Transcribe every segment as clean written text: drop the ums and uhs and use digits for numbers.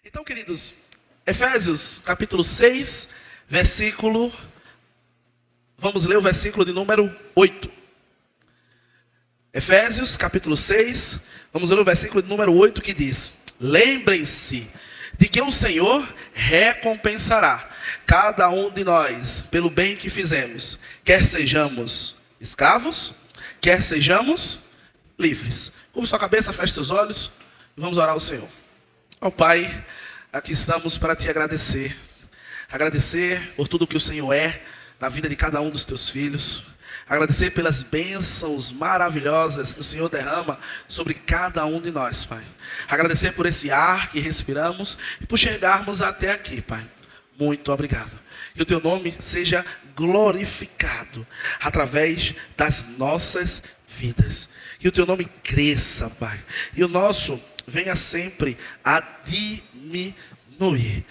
Então, queridos, Efésios capítulo 6, versículo... Vamos ler o versículo de número 8. Efésios capítulo 6, vamos ler o versículo de número 8 que diz: lembrem-se de que o Senhor recompensará cada um de nós pelo bem que fizemos, quer sejamos escravos, quer sejamos livres. Curva sua cabeça, feche seus olhos e vamos orar ao Senhor. Ó Pai, aqui estamos para te agradecer. Agradecer por tudo que o Senhor é na vida de cada um dos teus filhos. Agradecer pelas bênçãos maravilhosas que o Senhor derrama sobre cada um de nós, Pai. Agradecer por esse ar que respiramos e por chegarmos até aqui, Pai. Muito obrigado. Que o teu nome seja glorificado através das nossas vidas. Que o teu nome cresça, Pai. E o nosso venha sempre a diminuir.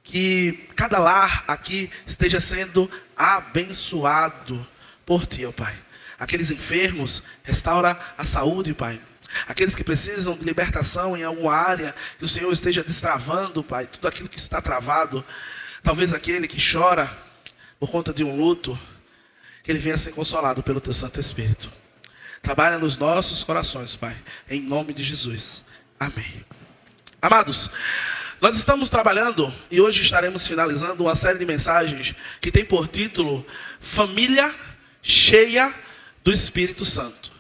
Que cada lar aqui esteja sendo abençoado por ti, ó Pai. Aqueles enfermos, restaura a saúde, Pai. Aqueles que precisam de libertação em alguma área, que o Senhor esteja destravando, Pai, tudo aquilo que está travado. Talvez aquele que chora por conta de um luto, que ele venha ser consolado pelo teu Santo Espírito. Trabalha nos nossos corações, Pai, em nome de Jesus. Amém. Amados, nós estamos trabalhando e hoje estaremos finalizando uma série de mensagens que tem por título Família Cheia do Espírito Santo.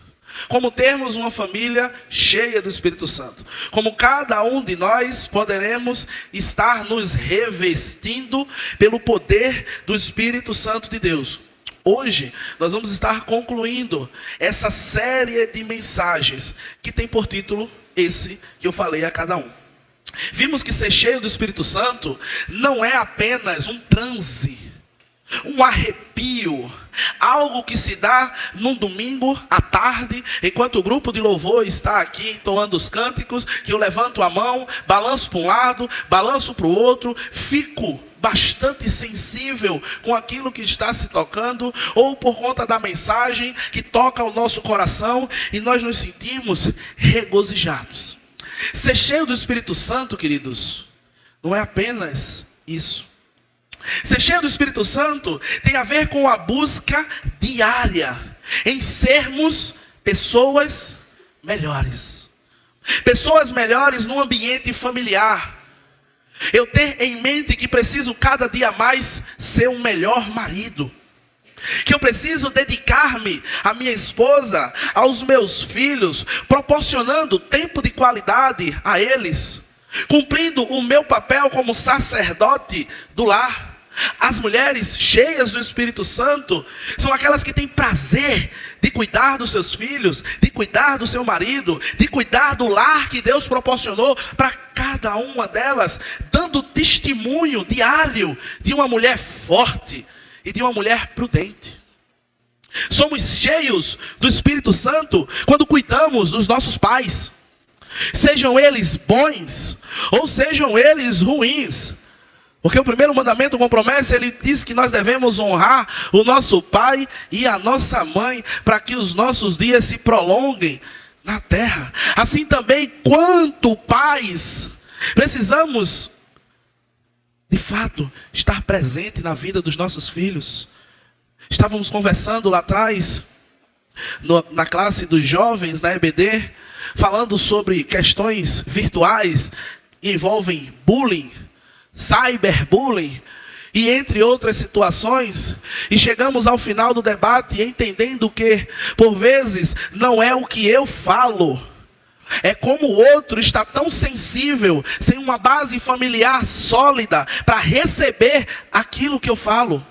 Como termos uma família cheia do Espírito Santo. Como cada um de nós poderemos estar nos revestindo pelo poder do Espírito Santo de Deus. Hoje nós vamos estar concluindo essa série de mensagens que tem por título esse que eu falei a cada um. Vimos que ser cheio do Espírito Santo não é apenas um transe, um arrepio, algo que se dá num domingo à tarde, enquanto o grupo de louvor está aqui entoando os cânticos, que eu levanto a mão, balanço para um lado, balanço para o outro, fico bastante sensível com aquilo que está se tocando, ou por conta da mensagem que toca o nosso coração e nós nos sentimos regozijados. Ser cheio do Espírito Santo, queridos, não é apenas isso. Ser cheio do Espírito Santo tem a ver com a busca diária em sermos pessoas melhores. Pessoas melhores no ambiente familiar. Eu ter em mente que preciso cada dia mais ser um melhor marido. Que eu preciso dedicar-me à minha esposa, aos meus filhos, proporcionando tempo de qualidade a eles, cumprindo o meu papel como sacerdote do lar. As mulheres cheias do Espírito Santo são aquelas que têm prazer de cuidar dos seus filhos, de cuidar do seu marido, de cuidar do lar que Deus proporcionou para cada uma delas, dando testemunho diário de uma mulher forte e de uma mulher prudente. Somos cheios do Espírito Santo quando cuidamos dos nossos pais, sejam eles bons ou sejam eles ruins. Porque o primeiro mandamento com promessa, ele diz que nós devemos honrar o nosso pai e a nossa mãe, para que os nossos dias se prolonguem na terra. Assim também, quanto pais, precisamos, de fato, estar presente na vida dos nossos filhos. Estávamos conversando lá atrás, na classe dos jovens, na EBD, falando sobre questões virtuais que envolvem bullying, cyberbullying e entre outras situações, e chegamos ao final do debate entendendo que por vezes não é o que eu falo, é como o outro está tão sensível, sem uma base familiar sólida para receber aquilo que eu falo.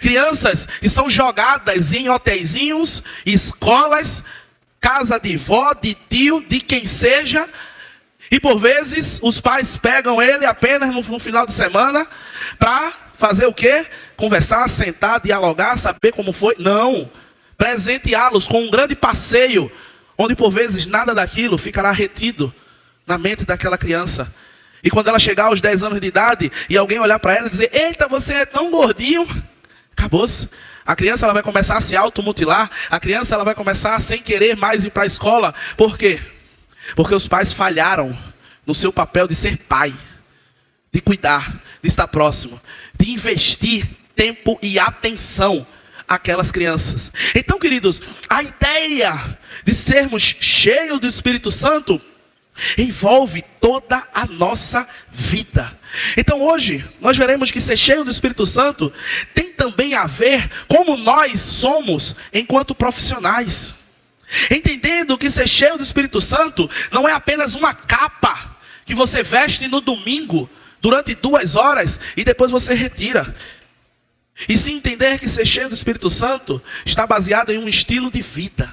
Crianças que são jogadas em hotelzinhos, escolas, casa de vó, de tio, de quem seja. E por vezes os pais pegam ele apenas no final de semana para fazer o quê? Conversar, sentar, dialogar, saber como foi. Não. Presenteá-los com um grande passeio, onde por vezes nada daquilo ficará retido na mente daquela criança. E quando ela chegar aos 10 anos de idade e alguém olhar para ela e dizer: eita, você é tão gordinho. Acabou-se. A criança ela vai começar a se automutilar. A criança ela vai começar sem querer mais ir para a escola. Por quê? Porque os pais falharam no seu papel de ser pai, de cuidar, de estar próximo, de investir tempo e atenção àquelas crianças. Então, queridos, a ideia de sermos cheios do Espírito Santo envolve toda a nossa vida. Então hoje nós veremos que ser cheio do Espírito Santo tem também a ver como nós somos enquanto profissionais. Entendendo que ser cheio do Espírito Santo não é apenas uma capa que você veste no domingo durante 2 horas e depois você retira. E sim entender que ser cheio do Espírito Santo está baseado em um estilo de vida.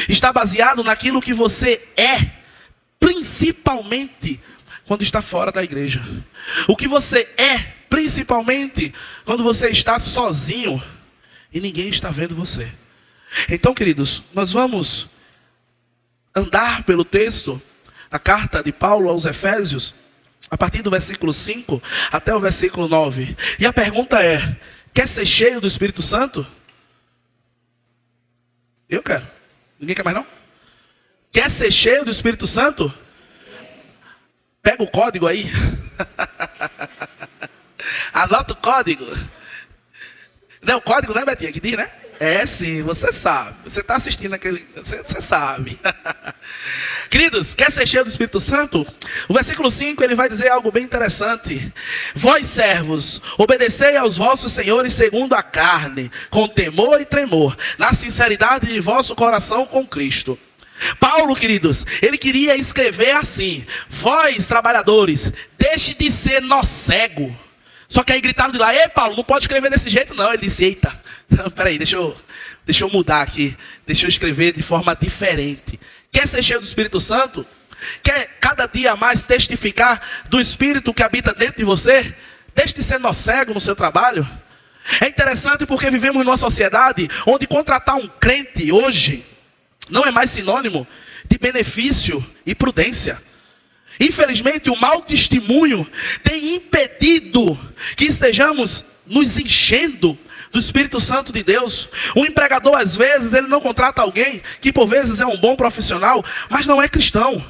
Está baseado naquilo que você é, principalmente quando está fora da igreja. O que você é, principalmente quando você está sozinho e ninguém está vendo você. Então, queridos, nós vamos andar pelo texto da carta de Paulo aos Efésios, a partir do versículo 5 até o versículo 9. E a pergunta é: quer ser cheio do Espírito Santo? Eu quero. Ninguém quer mais não? Quer ser cheio do Espírito Santo? Pega o código aí. Anota o código. Não, o código não é, Betinha, que diz, né? É sim, você sabe. Você está assistindo aquele... Você sabe. Queridos, quer ser cheio do Espírito Santo? O versículo 5, ele vai dizer algo bem interessante. Vós, servos, obedecei aos vossos senhores segundo a carne, com temor e tremor, na sinceridade de vosso coração com Cristo. Paulo, queridos, ele queria escrever assim: vós, trabalhadores, deixe de ser nó cego. Só que aí gritaram de lá: ei, Paulo, não pode escrever desse jeito não. Ele disse: eita, peraí, deixa eu mudar aqui. Deixa eu escrever de forma diferente. Quer ser cheio do Espírito Santo? Quer cada dia mais testificar do Espírito que habita dentro de você? Deixe de ser nó cego no seu trabalho. É interessante porque vivemos numa sociedade onde contratar um crente hoje não é mais sinônimo de benefício e prudência. Infelizmente, o mau testemunho tem impedido que estejamos nos enchendo do Espírito Santo de Deus. O empregador, às vezes, ele não contrata alguém que por vezes é um bom profissional, mas não é cristão.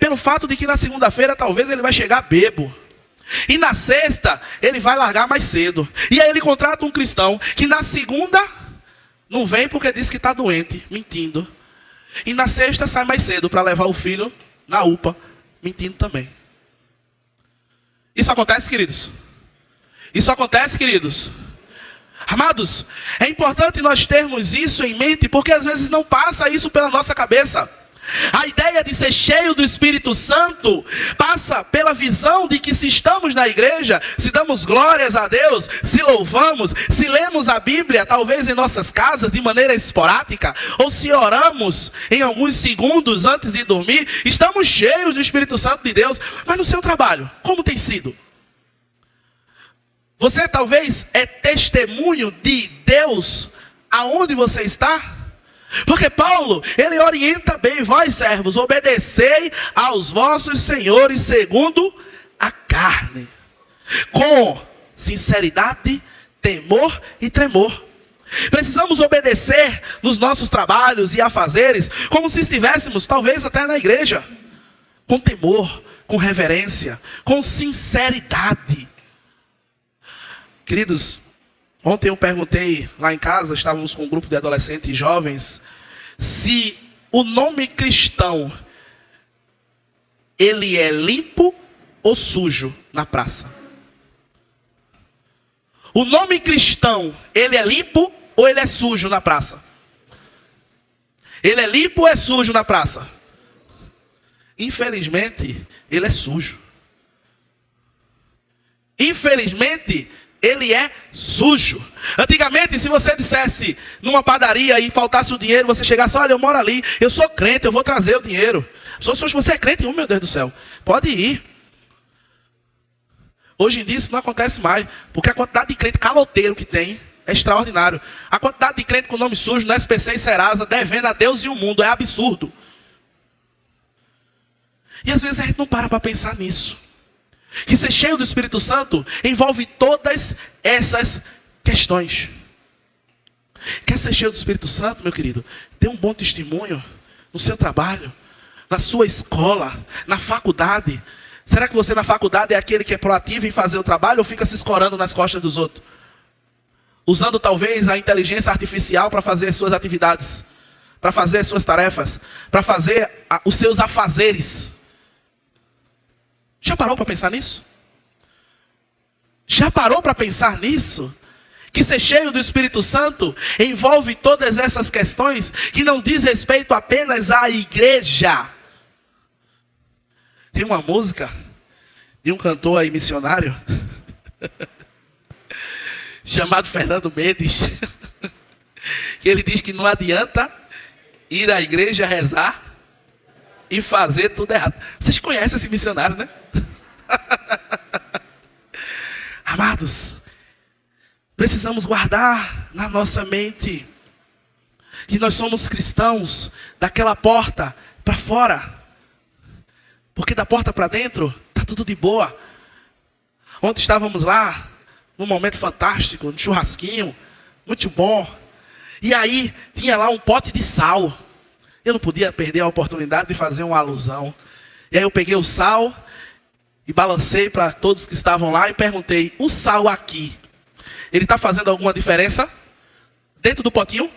Pelo fato de que na segunda-feira talvez ele vai chegar bêbado. E na sexta ele vai largar mais cedo. E aí ele contrata um cristão que na segunda não vem porque disse que está doente, mentindo. E na sexta sai mais cedo para levar o filho na UPA, mentindo também. Isso acontece, queridos? Isso acontece, queridos? Amados, é importante nós termos isso em mente, porque às vezes não passa isso pela nossa cabeça. A ideia de ser cheio do Espírito Santo passa pela visão de que se estamos na igreja, se damos glórias a Deus, se louvamos, se lemos a Bíblia, talvez em nossas casas de maneira esporádica, ou se oramos em alguns segundos antes de dormir, estamos cheios do Espírito Santo de Deus. Mas no seu trabalho, como tem sido? Você talvez é testemunho de Deus aonde você está? Porque Paulo, ele orienta bem: vós, servos, obedecei aos vossos senhores segundo a carne, com sinceridade, temor e tremor. Precisamos obedecer nos nossos trabalhos e afazeres, como se estivéssemos talvez até na igreja, com temor, com reverência, com sinceridade. Queridos, ontem eu perguntei lá em casa, estávamos com um grupo de adolescentes e jovens, se o nome cristão, ele é limpo ou sujo na praça? O nome cristão, ele é limpo ou ele é sujo na praça? Ele é limpo ou é sujo na praça? infelizmente, ele é sujo. Infelizmente, ele é sujo. Antigamente, se você dissesse numa padaria e faltasse o dinheiro, você chegasse, olha, eu moro ali, eu sou crente, eu vou trazer o dinheiro. Se você é crente, oh meu Deus do céu, pode ir. Hoje em dia isso não acontece mais, porque a quantidade de crente caloteiro que tem é extraordinário. A quantidade de crente com nome sujo no SPC e Serasa, devendo a Deus e o mundo, é absurdo. E às vezes a gente não para pensar nisso. Que ser cheio do Espírito Santo envolve todas essas questões. Quer ser cheio do Espírito Santo, meu querido? Dê um bom testemunho no seu trabalho, na sua escola, na faculdade. Será que você na faculdade é aquele que é proativo em fazer o trabalho ou fica se escorando nas costas dos outros? Usando talvez a inteligência artificial para fazer as suas atividades, para fazer as suas tarefas, para fazer os seus afazeres. Já parou para pensar nisso? Já parou para pensar nisso? Que ser cheio do Espírito Santo envolve todas essas questões que não diz respeito apenas à igreja. Tem uma música de um cantor aí missionário chamado Fernando Mendes, que ele diz que não adianta ir à igreja rezar e fazer tudo errado. Vocês conhecem esse missionário, né? Amados, precisamos guardar na nossa mente que nós somos cristãos daquela porta para fora. Porque da porta para dentro está tudo de boa. Ontem estávamos lá, num momento fantástico, no churrasquinho, muito bom. E aí tinha lá um pote de sal. Eu não podia perder a oportunidade de fazer uma alusão. E aí eu peguei o sal e balancei para todos que estavam lá e perguntei, o sal aqui, ele está fazendo alguma diferença dentro do potinho?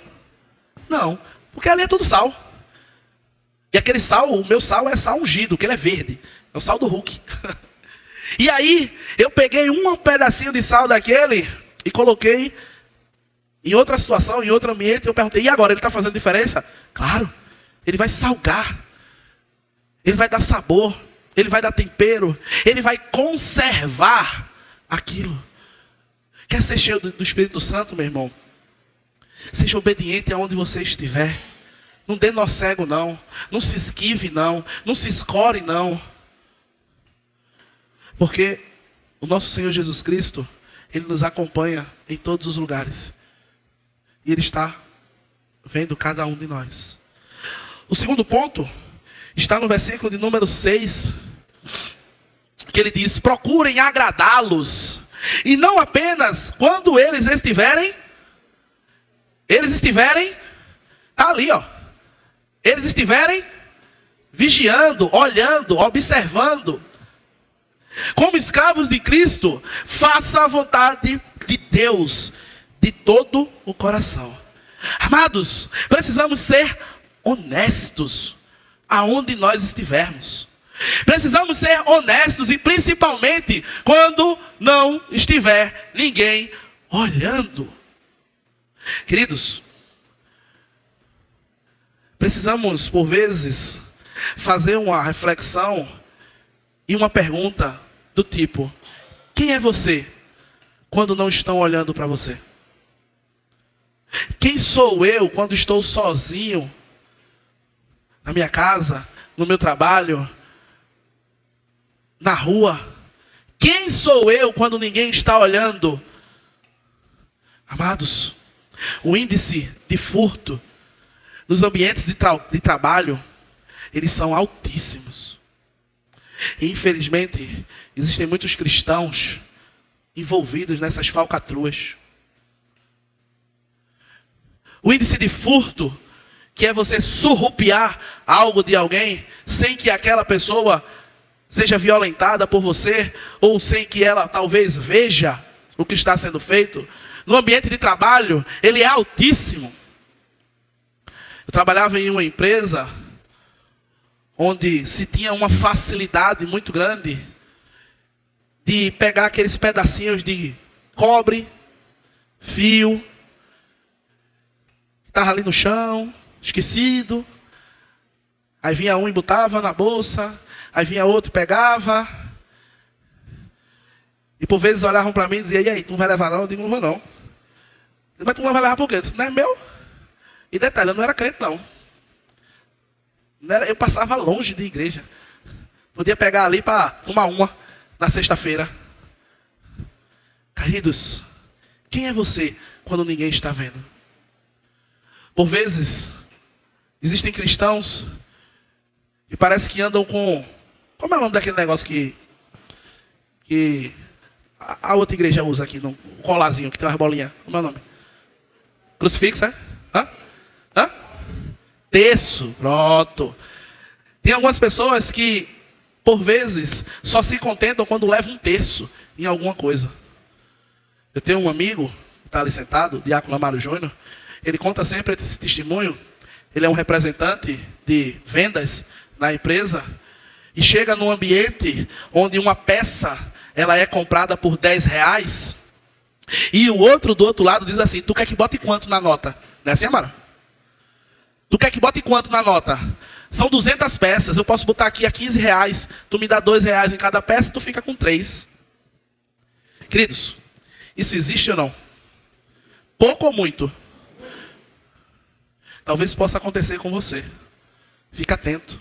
Não, porque ali é tudo sal. E aquele sal, o meu sal é sal ungido, que ele é verde. É o sal do Hulk. E aí, eu peguei um pedacinho de sal daquele e coloquei em outra situação, em outro ambiente. Eu perguntei, e agora, ele está fazendo diferença? Claro, ele vai salgar. Ele vai dar sabor. Ele vai dar tempero. Ele vai conservar aquilo. Quer ser cheio do Espírito Santo, meu irmão? Seja obediente aonde você estiver. Não dê nó cego, não. Não se esquive, não. Não se escore, não. Porque o nosso Senhor Jesus Cristo, Ele nos acompanha em todos os lugares. E Ele está vendo cada um de nós. O segundo ponto está no versículo de número 6. Que ele diz, procurem agradá-los. E não apenas quando eles estiverem. Está ali, ó. Eles estiverem vigiando, olhando, observando. Como escravos de Cristo, faça a vontade de Deus de todo o coração. Amados, precisamos ser honestos aonde nós estivermos. Precisamos ser honestos e principalmente quando não estiver ninguém olhando. Queridos, precisamos, por vezes, fazer uma reflexão e uma pergunta do tipo, quem é você quando não estão olhando para você? Quem sou eu quando estou sozinho na minha casa, no meu trabalho, na rua? Quem sou eu quando ninguém está olhando? Amados, o índice de furto nos ambientes de trabalho, eles são altíssimos. E infelizmente, existem muitos cristãos envolvidos nessas falcatruas. O índice de furto, que é você surrupiar algo de alguém, sem que aquela pessoa seja violentada por você, ou sem que ela talvez veja o que está sendo feito. No ambiente de trabalho, ele é altíssimo. Eu trabalhava em uma empresa onde se tinha uma facilidade muito grande de pegar aqueles pedacinhos de cobre, fio, que estava ali no chão, esquecido. Aí vinha um e botava na bolsa, aí vinha outro e pegava. E por vezes olhavam para mim e diziam, e aí, tu não vai levar não? Eu digo, não vou não. Mas tu não vai levar por quê? Eu disse, não é meu. E detalhe, eu não era crente não. Eu passava longe de igreja. Podia pegar ali para tomar uma na sexta-feira. Queridos, quem é você quando ninguém está vendo? Por vezes, existem cristãos que parece que andam com... Como é o nome daquele negócio que a outra igreja usa aqui, no colarzinho, que tem umas bolinhas? Como é o nome? Crucifixo, é? Hã? Terço, pronto. Tem algumas pessoas que, por vezes, só se contentam quando levam um terço em alguma coisa. Eu tenho um amigo, que está ali sentado, o Diácono Amaro Júnior, ele conta sempre esse testemunho. Ele é um representante de vendas na empresa e chega num ambiente onde uma peça ela é comprada por R$10 e o outro do outro lado diz assim, tu quer que bote quanto na nota? Não é assim, Amaro? Tu quer que bote quanto na nota? São 200 peças, eu posso botar aqui a R$15, tu me dá R$2 em cada peça e tu fica com 3. Queridos, isso existe ou não? Pouco ou muito? Talvez possa acontecer com você. Fique atento.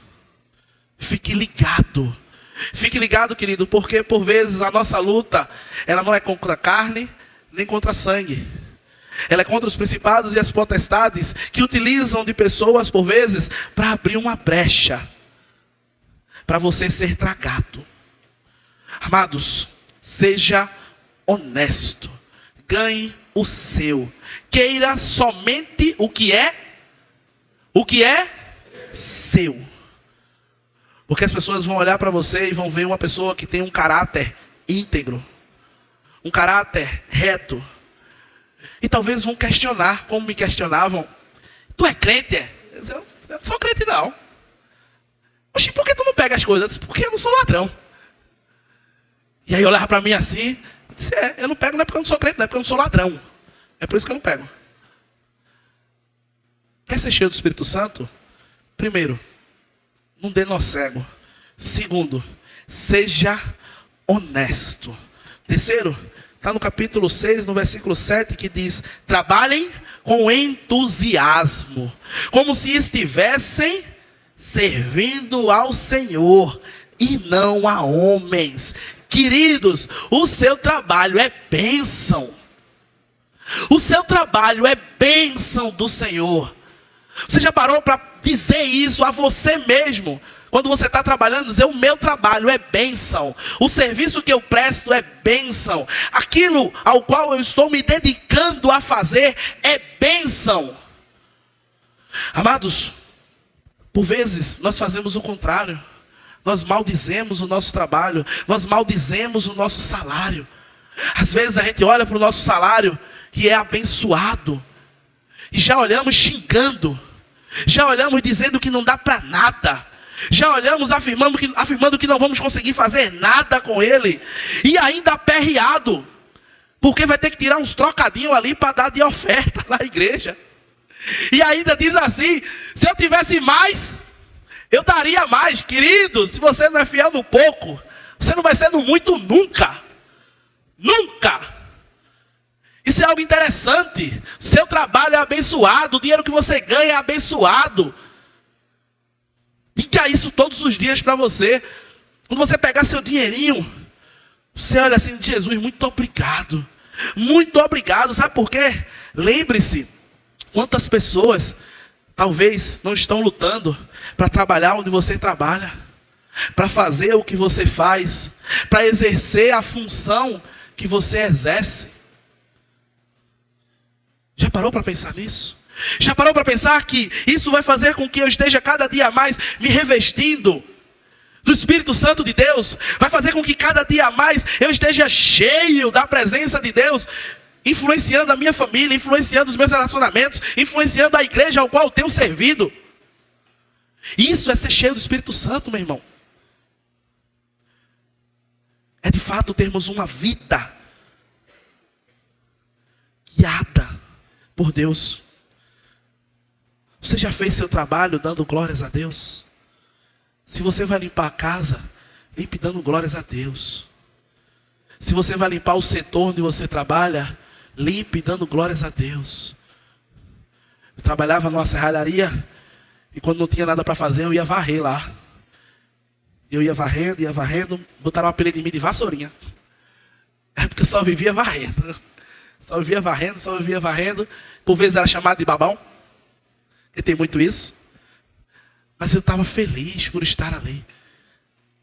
Fique ligado. Fique ligado, querido, porque por vezes a nossa luta, ela não é contra a carne, nem contra sangue. Ela é contra os principados e as potestades que utilizam de pessoas, por vezes, para abrir uma brecha. Para você ser tragado. Amados, seja honesto. Ganhe o seu. Queira somente o que é seu. Porque as pessoas vão olhar para você e vão ver uma pessoa que tem um caráter íntegro. Um caráter reto. E talvez vão questionar, como me questionavam. Tu é crente, é? Eu não sou crente não. Oxi, por que tu não pega as coisas? Eu disse, porque eu não sou ladrão. E aí olhava para mim assim, eu disse, eu não pego não é porque eu não sou crente, não é porque eu não sou ladrão. É por isso que eu não pego. Quer ser cheio do Espírito Santo? Primeiro, não dê nó cego. Segundo, seja honesto. Terceiro, está no capítulo 6, no versículo 7, que diz, trabalhem com entusiasmo, como se estivessem servindo ao Senhor e não a homens. Queridos, o seu trabalho é bênção. O seu trabalho é bênção do Senhor. Você já parou para dizer isso a você mesmo? Quando você está trabalhando, dizer o meu trabalho é bênção. O serviço que eu presto é bênção. Aquilo ao qual eu estou me dedicando a fazer é bênção. Amados, por vezes nós fazemos o contrário. Nós maldizemos o nosso trabalho. Nós maldizemos o nosso salário. Às vezes a gente olha para o nosso salário que é abençoado e já olhamos xingando. Já olhamos dizendo que não dá para nada. Já olhamos afirmando que não vamos conseguir fazer nada com ele. E ainda aperreado. Porque vai ter que tirar uns trocadinhos ali para dar de oferta na igreja. E ainda diz assim, se eu tivesse mais, eu daria mais. Querido, se você não é fiel no pouco, você não vai ser no muito nunca. Nunca. Isso é algo interessante. Seu trabalho é abençoado. O dinheiro que você ganha é abençoado. Diga isso todos os dias para você. Quando você pegar seu dinheirinho, você olha assim, Jesus, muito obrigado. Muito obrigado. Sabe por quê? Lembre-se, quantas pessoas talvez não estão lutando para trabalhar onde você trabalha, para fazer o que você faz, para exercer a função que você exerce. Já parou para pensar nisso? Já parou para pensar que isso vai fazer com que eu esteja cada dia mais me revestindo do Espírito Santo de Deus? Vai fazer com que cada dia mais eu esteja cheio da presença de Deus, influenciando a minha família, influenciando os meus relacionamentos, influenciando a igreja ao qual eu tenho servido. Isso é ser cheio do Espírito Santo, meu irmão. É de fato termos uma vida guiada por Deus. Você já fez seu trabalho dando glórias a Deus? Se você vai limpar a casa, limpe dando glórias a Deus. Se você vai limpar o setor onde você trabalha, limpe dando glórias a Deus. Eu trabalhava numa serralharia e quando não tinha nada para fazer, eu ia varrer lá. Eu ia varrendo, botaram o apelido em mim de vassourinha. É porque eu só vivia varrendo. Só vivia varrendo. Por vezes era chamado de babão, porque tem muito isso. Mas eu estava feliz por estar ali.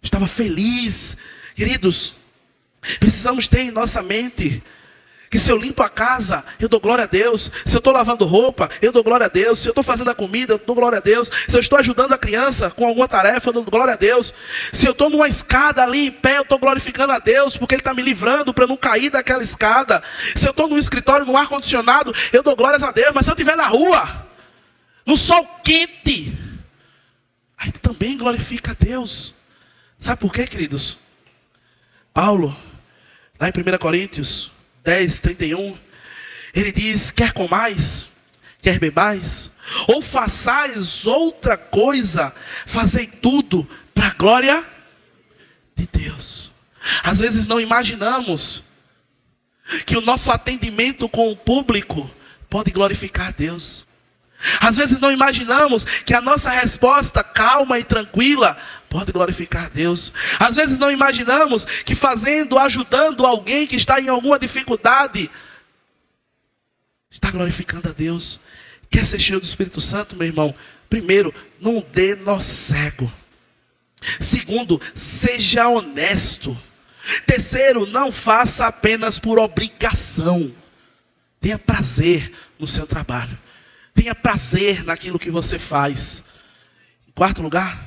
Estava feliz. Queridos, precisamos ter em nossa mente que se eu limpo a casa, eu dou glória a Deus. Se eu estou lavando roupa, eu dou glória a Deus. Se eu estou fazendo a comida, eu dou glória a Deus. Se eu estou ajudando a criança com alguma tarefa, eu dou glória a Deus. Se eu estou numa escada ali em pé, eu estou glorificando a Deus, porque Ele está me livrando para eu não cair daquela escada. Se eu estou no escritório, no ar-condicionado, eu dou glórias a Deus. Mas se eu estiver na rua, no sol quente, aí também glorifica a Deus. Sabe por quê, queridos? Paulo, lá em 1 Coríntios 10, 31, ele diz: quer comais, quer bebais, ou façais outra coisa, fazei tudo para a glória de Deus. Às vezes não imaginamos que o nosso atendimento com o público pode glorificar a Deus. Às vezes não imaginamos que a nossa resposta calma e tranquila pode glorificar a Deus. Às vezes não imaginamos que fazendo, ajudando alguém que está em alguma dificuldade, está glorificando a Deus. Quer ser cheio do Espírito Santo, meu irmão? Primeiro, não dê nó cego. Segundo, seja honesto. Terceiro, não faça apenas por obrigação. Tenha prazer no seu trabalho. Tenha prazer naquilo que você faz. Em quarto lugar,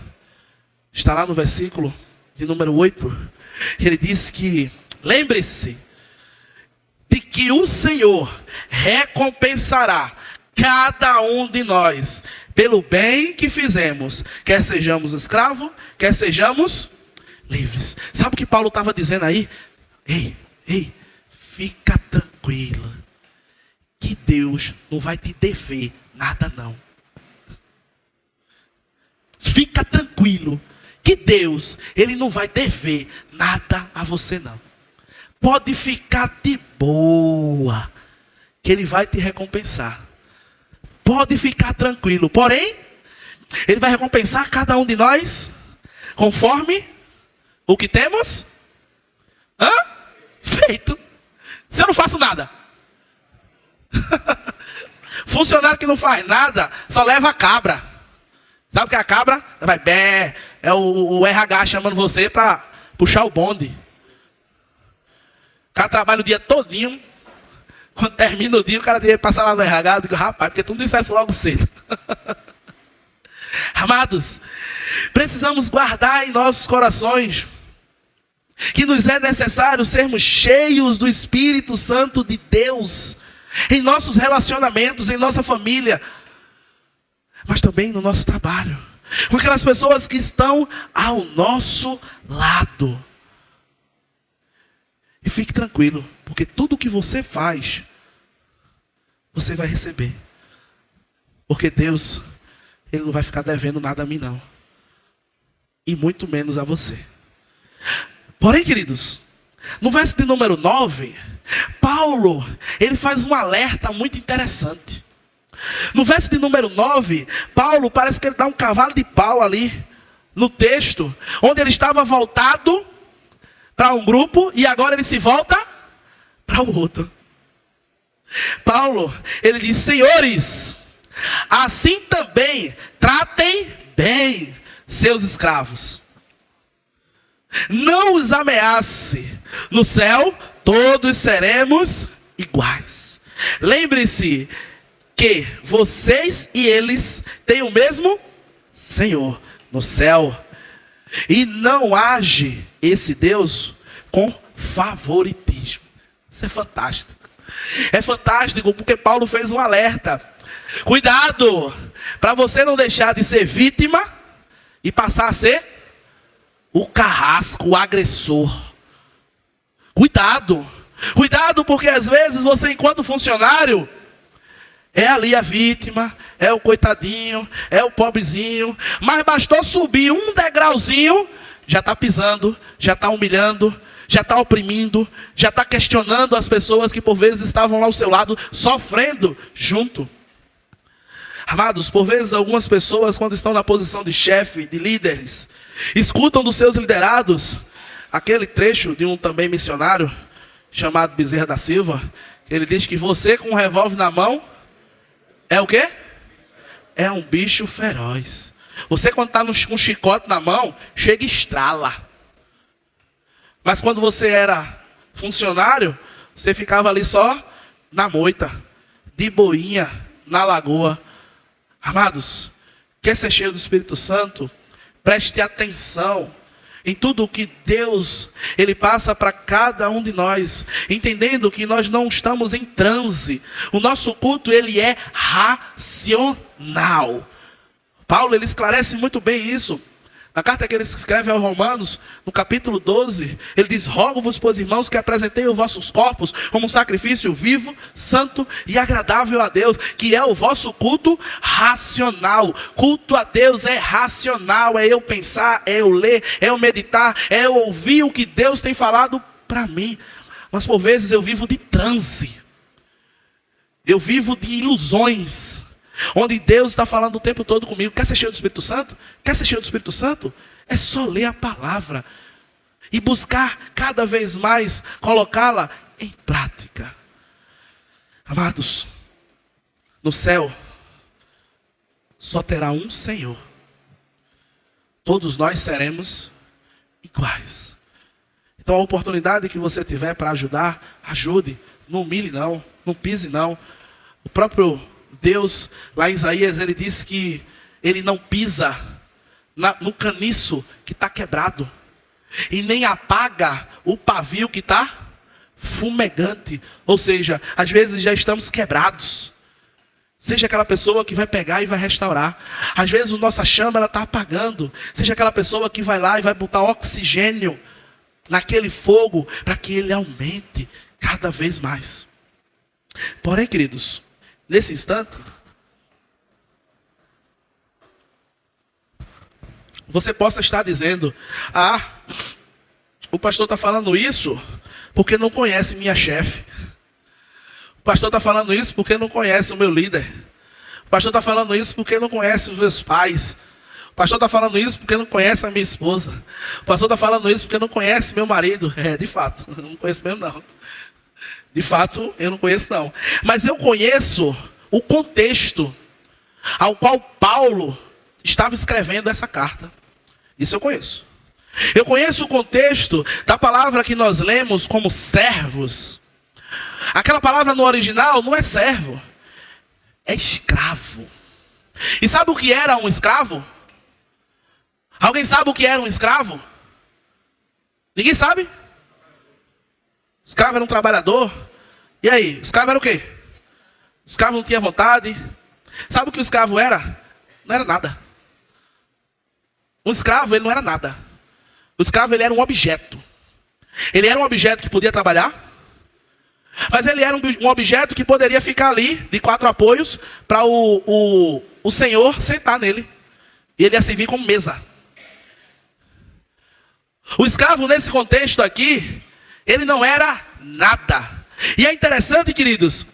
está lá no versículo de número 8. Ele diz que, lembre-se de que o Senhor recompensará cada um de nós pelo bem que fizemos. Quer sejamos escravos, quer sejamos livres. Sabe o que Paulo estava dizendo aí? Ei, fica tranquilo, que Deus não vai te dever nada não. Fica tranquilo, que Deus, Ele não vai dever nada a você não. Pode ficar de boa, que Ele vai te recompensar. Pode ficar tranquilo, porém, Ele vai recompensar cada um de nós, conforme o que temos feito. Se eu não faço nada, funcionário que não faz nada, só leva a cabra. Sabe o que é a cabra? Vai bé, é o RH chamando você para puxar o bonde. O cara trabalha o dia todinho. Quando termina o dia, o cara deve passar lá no RH. Eu digo, rapaz, porque tu não dissesse logo cedo. Amados, precisamos guardar em nossos corações que nos é necessário sermos cheios do Espírito Santo de Deus em nossos relacionamentos, em nossa família, mas também no nosso trabalho, com aquelas pessoas que estão ao nosso lado. E fique tranquilo, porque tudo que você faz, você vai receber. Porque Deus, Ele não vai ficar devendo nada a mim não, e muito menos a você. Porém, queridos, no verso de número 9, Paulo, ele faz um alerta muito interessante. No verso de número 9, Paulo parece que ele dá um cavalo de pau ali, no texto, onde ele estava voltado para um grupo, e agora ele se volta para o outro. Paulo, ele diz: senhores, assim também tratem bem seus escravos. Não os ameace. No céu, todos seremos iguais. Lembre-se que vocês e eles têm o mesmo Senhor no céu. E não age esse Deus com favoritismo. Isso é fantástico. É fantástico porque Paulo fez um alerta. Cuidado, para você não deixar de ser vítima e passar a ser o carrasco, o agressor. Cuidado, porque às vezes você, enquanto funcionário, É ali a vítima, é o coitadinho, é o pobrezinho. Mas bastou subir um degrauzinho, já está pisando, já está humilhando, já está oprimindo, já está questionando as pessoas que por vezes estavam lá ao seu lado, sofrendo junto. Amados, por vezes algumas pessoas, quando estão na posição de chefe, de líderes, escutam dos seus liderados aquele trecho de um também missionário, chamado Bezerra da Silva. Ele diz que você com um revólver na mão é o quê? É um bicho feroz. Você quando está com um chicote na mão, chega e estrala. Mas quando você era funcionário, você ficava ali só na moita, de boinha, na lagoa. Amados, quer ser cheio do Espírito Santo? Preste atenção em tudo o que Deus, Ele passa para cada um de nós, entendendo que nós não estamos em transe. O nosso culto, ele é racional. Paulo, ele esclarece muito bem isso. Na carta que ele escreve aos Romanos, no capítulo 12, ele diz: rogo-vos, pois irmãos, que apresentei os vossos corpos como um sacrifício vivo, santo e agradável a Deus, que é o vosso culto racional. Culto a Deus é racional, é eu pensar, é eu ler, é eu meditar, é eu ouvir o que Deus tem falado para mim. Mas por vezes eu vivo de transe, eu vivo de ilusões, onde Deus está falando o tempo todo comigo. Quer ser cheio do Espírito Santo? Quer ser cheio do Espírito Santo? É só ler a palavra e buscar cada vez mais colocá-la em prática. Amados, no céu só terá um Senhor. Todos nós seremos iguais. Então a oportunidade que você tiver para ajudar, ajude. Não humilhe não, não pise não. O próprio Deus, lá em Isaías, ele diz que ele não pisa no caniço que está quebrado, e nem apaga o pavio que está fumegante. Ou seja, às vezes já estamos quebrados. Seja aquela pessoa que vai pegar e vai restaurar. Às vezes a nossa chama está apagando. Seja aquela pessoa que vai lá e vai botar oxigênio naquele fogo, para que ele aumente cada vez mais. Porém, queridos, nesse instante, você possa estar dizendo: o pastor está falando isso porque não conhece minha chefe. O pastor está falando isso porque não conhece o meu líder. O pastor está falando isso porque não conhece os meus pais. O pastor está falando isso porque não conhece a minha esposa. O pastor está falando isso porque não conhece meu marido. De fato, eu não conheço mesmo não. De fato, eu não conheço não. Mas eu conheço o contexto ao qual Paulo estava escrevendo essa carta. Isso eu conheço. Eu conheço o contexto da palavra que nós lemos como servos. Aquela palavra no original não é servo, é escravo. E sabe o que era um escravo? Alguém sabe o que era um escravo? Ninguém sabe? O escravo era um trabalhador. E aí, o escravo era o quê? O escravo não tinha vontade. Sabe o que o escravo era? Não era nada. Um escravo, ele não era nada. O escravo, ele era um objeto. Ele era um objeto que podia trabalhar, mas ele era um objeto que poderia ficar ali, de 4 apoios, para o senhor sentar nele. E ele ia servir como mesa. O escravo, nesse contexto aqui, ele não era nada. E é interessante, queridos,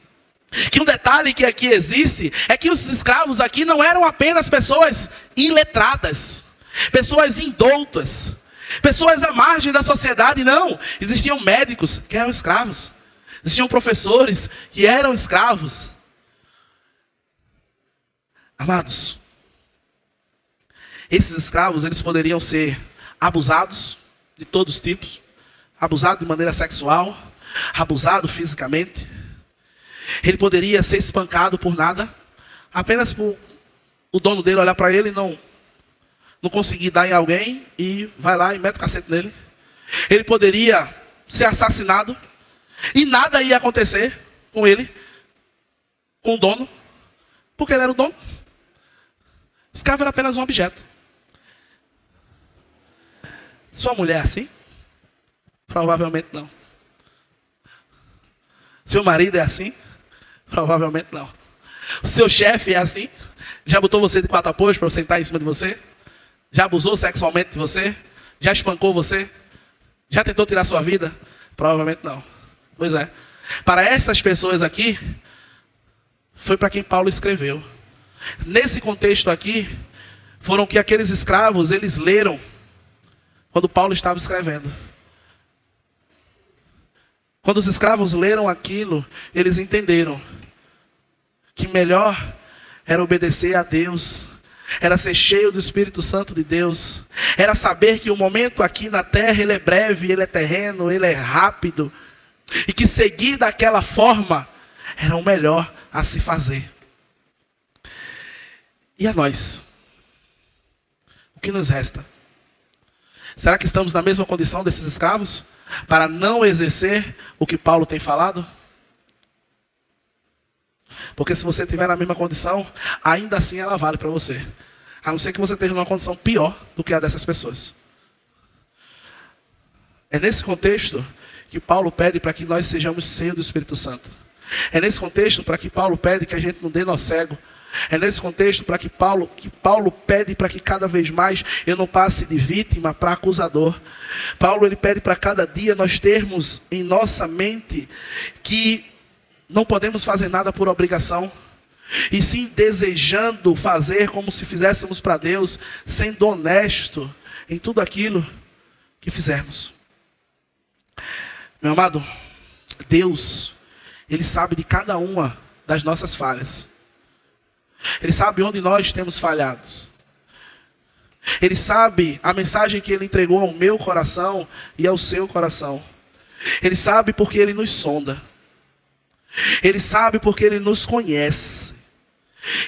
que um detalhe que aqui existe é que os escravos aqui não eram apenas pessoas iletradas, pessoas indoutas, pessoas à margem da sociedade. Não, existiam médicos que eram escravos, existiam professores que eram escravos. Amados, esses escravos, eles poderiam ser abusados de todos os tipos, abusado de maneira sexual, abusado fisicamente. Ele poderia ser espancado por nada, apenas por o dono dele olhar para ele e não conseguir dar em alguém, e vai lá e mete o cacete nele. Ele poderia ser assassinado e nada ia acontecer com ele, com o dono, porque ele era o dono. O escravo era apenas um objeto. Sua mulher é assim? Provavelmente não. Seu marido é assim? Provavelmente não. O seu chefe é assim? Já botou você de quatro apoios para sentar em cima de você? Já abusou sexualmente de você? Já espancou você? Já tentou tirar sua vida? Provavelmente não. Pois é. Para essas pessoas aqui, foi para quem Paulo escreveu. Nesse contexto aqui, foram que aqueles escravos, eles leram quando Paulo estava escrevendo. Quando os escravos leram aquilo, eles entenderam que melhor era obedecer a Deus, era ser cheio do Espírito Santo de Deus, era saber que o momento aqui na terra, ele é breve, ele é terreno, ele é rápido, e que seguir daquela forma era o melhor a se fazer. E a nós? O que nos resta? Será que estamos na mesma condição desses escravos? Para não exercer o que Paulo tem falado? Porque se você estiver na mesma condição, ainda assim ela vale para você. A não ser que você esteja numa condição pior do que a dessas pessoas. É nesse contexto que Paulo pede para que nós sejamos cheios do Espírito Santo. É nesse contexto para que Paulo pede que a gente não dê nó cego. É nesse contexto para que Paulo pede para que cada vez mais eu não passe de vítima para acusador. Paulo, ele pede para cada dia nós termos em nossa mente que não podemos fazer nada por obrigação, e sim desejando fazer como se fizéssemos para Deus, sendo honesto em tudo aquilo que fizermos. Meu amado, Deus, Ele sabe de cada uma das nossas falhas. Ele sabe onde nós temos falhado. Ele sabe a mensagem que Ele entregou ao meu coração e ao seu coração. Ele sabe porque Ele nos sonda. Ele sabe porque Ele nos conhece.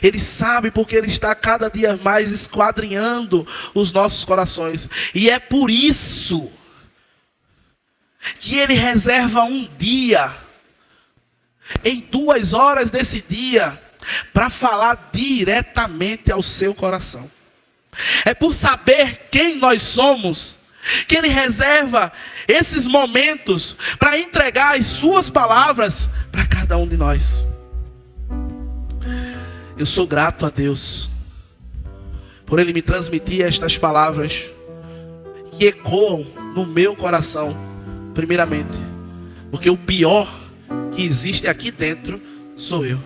Ele sabe porque Ele está cada dia mais esquadrinhando os nossos corações. E é por isso que Ele reserva um dia, em 2 horas desse dia, para falar diretamente ao seu coração. É por saber quem nós somos que Ele reserva esses momentos para entregar as suas palavras para cada um de nós. Eu sou grato a Deus por Ele me transmitir estas palavras que ecoam no meu coração, primeiramente, porque o pior que existe aqui dentro sou eu.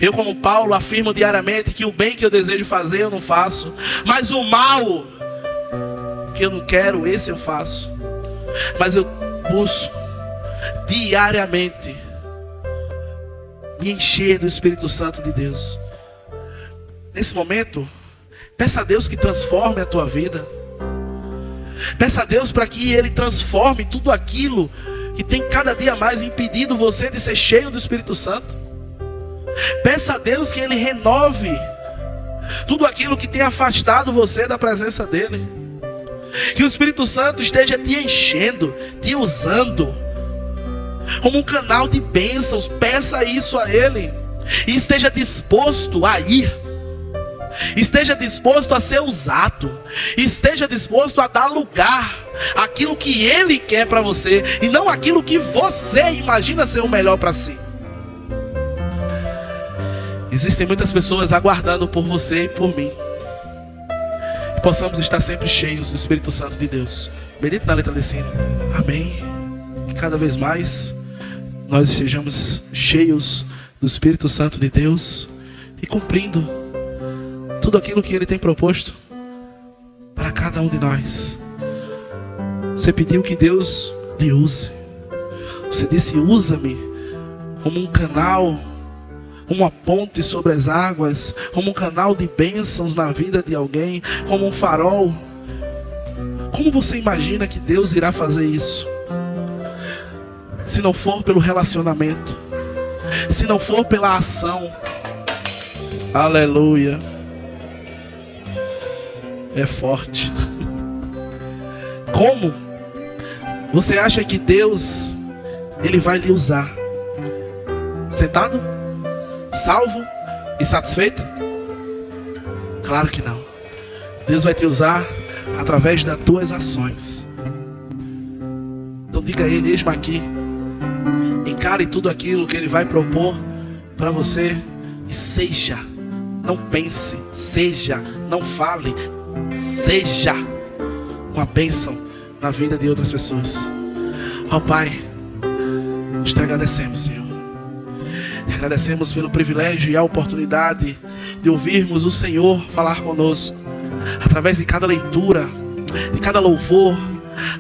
Eu, como Paulo, afirmo diariamente que o bem que eu desejo fazer eu não faço, mas o mal que eu não quero, esse eu faço. Mas eu busco diariamente me encher do Espírito Santo de Deus. Nesse momento, peça a Deus que transforme a tua vida. Peça a Deus para que Ele transforme tudo aquilo que tem cada dia mais impedido você de ser cheio do Espírito Santo. Peça a Deus que Ele renove tudo aquilo que tem afastado você da presença dEle. Que o Espírito Santo esteja te enchendo, te usando como um canal de bênçãos. Peça isso a Ele. E esteja disposto a ir. Esteja disposto a ser usado. Esteja disposto a dar lugar àquilo que Ele quer para você, e não aquilo que você imagina ser o melhor para si. Existem muitas pessoas aguardando por você e por mim. Que possamos estar sempre cheios do Espírito Santo de Deus. Bendito na letra desse hino. Amém. Que cada vez mais nós estejamos cheios do Espírito Santo de Deus e cumprindo tudo aquilo que Ele tem proposto para cada um de nós. Você pediu que Deus lhe use. Você disse: usa-me como um canal, como uma ponte sobre as águas, como um canal de bênçãos na vida de alguém, como um farol. Como você imagina que Deus irá fazer isso? Se não for pelo relacionamento, se não for pela ação. Aleluia. É forte. Como você acha que Deus, Ele vai lhe usar? Sentado? Salvo e satisfeito? Claro que não. Deus vai te usar através das tuas ações. Então diga a Ele: eis-me aqui. Encare tudo aquilo que Ele vai propor para você E seja, não pense, seja, não fale, seja uma bênção na vida de outras pessoas. Ó Pai, nós te agradecemos, Senhor. Te agradecemos pelo privilégio e a oportunidade de ouvirmos o Senhor falar conosco, através de cada leitura, de cada louvor,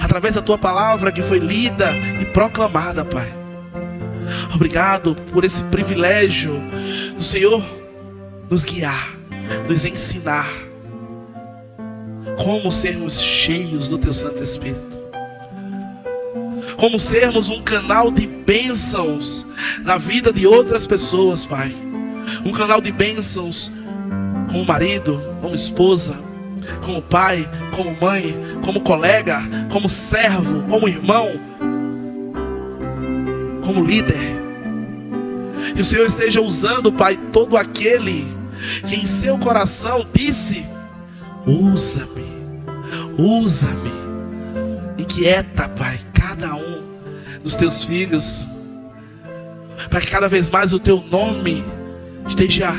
através da Tua palavra que foi lida e proclamada, Pai. Obrigado por esse privilégio do Senhor nos guiar, nos ensinar como sermos cheios do Teu Santo Espírito, como sermos um canal de bênçãos na vida de outras pessoas, Pai. Um canal de bênçãos como marido, como esposa, como pai, como mãe, como colega, como servo, como irmão, como líder. Que o Senhor esteja usando, Pai, todo aquele que em seu coração disse: usa-me, usa-me. Inquieta, Pai, cada um dos Teus filhos, para que cada vez mais o Teu nome esteja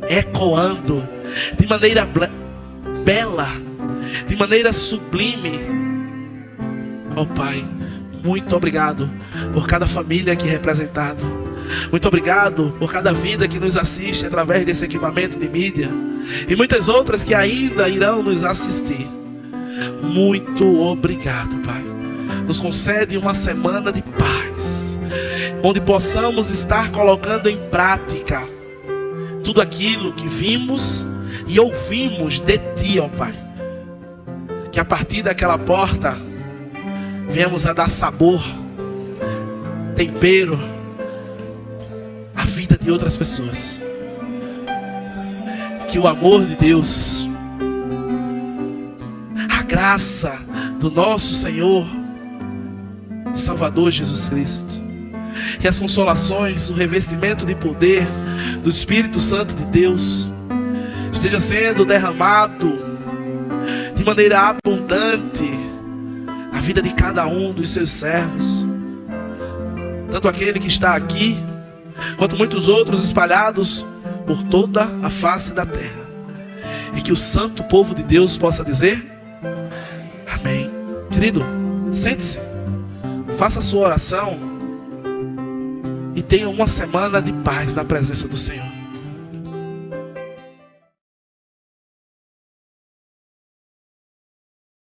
ecoando de maneira bela, de maneira sublime. Ó Pai, muito obrigado por cada família aqui representada. Muito obrigado por cada vida que nos assiste através desse equipamento de mídia, e muitas outras que ainda irão nos assistir. Muito obrigado, Pai. Nos concede uma semana de paz, onde possamos estar colocando em prática tudo aquilo que vimos e ouvimos de Ti, ó Pai. Que a partir daquela porta venhamos a dar sabor, tempero à vida de outras pessoas. Que o amor de Deus, a graça do nosso Senhor e Salvador Jesus Cristo, que as consolações, o revestimento de poder do Espírito Santo de Deus esteja sendo derramado de maneira abundante na vida de cada um dos seus servos, tanto aquele que está aqui, quanto muitos outros espalhados por toda a face da terra. E que o santo povo de Deus possa dizer amém. Querido, sente-se, faça a sua oração e tenha uma semana de paz na presença do Senhor.